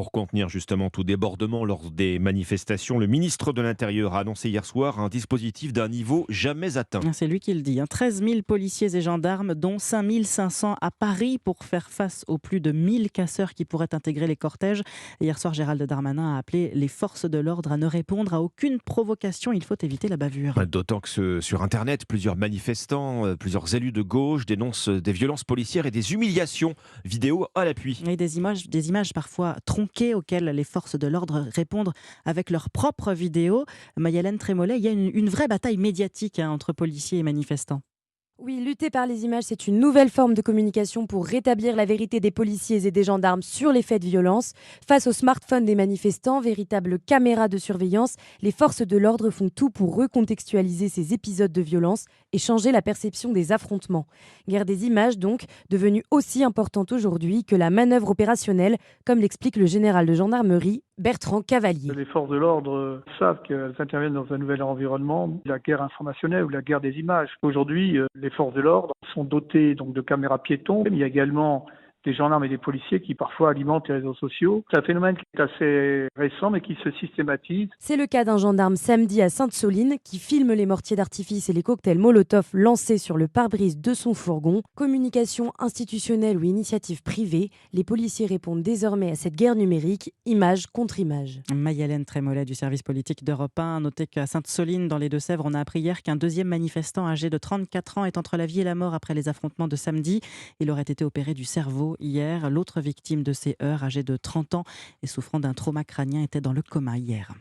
Pour contenir justement tout débordement lors des manifestations, le ministre de l'Intérieur a annoncé hier soir un dispositif d'un niveau jamais atteint. C'est lui qui le dit. 13 000 policiers et gendarmes, dont 5 500 à Paris pour faire face aux plus de 1000 casseurs qui pourraient intégrer les cortèges. Hier soir, Gérald Darmanin a appelé les forces de l'ordre à ne répondre à aucune provocation. Il faut éviter la bavure. D'autant que sur Internet, plusieurs manifestants, plusieurs élus de gauche dénoncent des violences policières et des humiliations. Vidéo à l'appui. Et des images parfois tronquées auxquelles les forces de l'ordre répondent avec leurs propres vidéos. Mayalène Trémollet, il y a une vraie bataille médiatique entre policiers et manifestants. Oui, lutter par les images, c'est une nouvelle forme de communication pour rétablir la vérité des policiers et des gendarmes sur les faits de violence. Face aux smartphones des manifestants, véritables caméras de surveillance, les forces de l'ordre font tout pour recontextualiser ces épisodes de violence et changer la perception des affrontements. Guerre des images donc, devenue aussi importante aujourd'hui que la manœuvre opérationnelle, comme l'explique le général de gendarmerie Bertrand Cavalier. Les forces de l'ordre savent qu'elles interviennent dans un nouvel environnement, la guerre informationnelle ou la guerre des images. Aujourd'hui, les forces de l'ordre sont dotées donc de caméras piétons. Il y a également des gendarmes et des policiers qui parfois alimentent les réseaux sociaux. C'est un phénomène qui est assez récent mais qui se systématise. C'est le cas d'un gendarme samedi à Sainte-Soline qui filme les mortiers d'artifice et les cocktails Molotov lancés sur le pare-brise de son fourgon. Communication institutionnelle ou initiative privée, les policiers répondent désormais à cette guerre numérique, image contre image. Mayalène Trémollet du service politique d'Europe 1. Notez qu'à Sainte-Soline, dans les Deux-Sèvres, on a appris hier qu'un deuxième manifestant âgé de 34 ans est entre la vie et la mort après les affrontements de samedi. Il aurait été opéré du cerveau hier. L'autre victime de ces heurts, âgée de 30 ans et souffrant d'un trauma crânien, était dans le coma hier.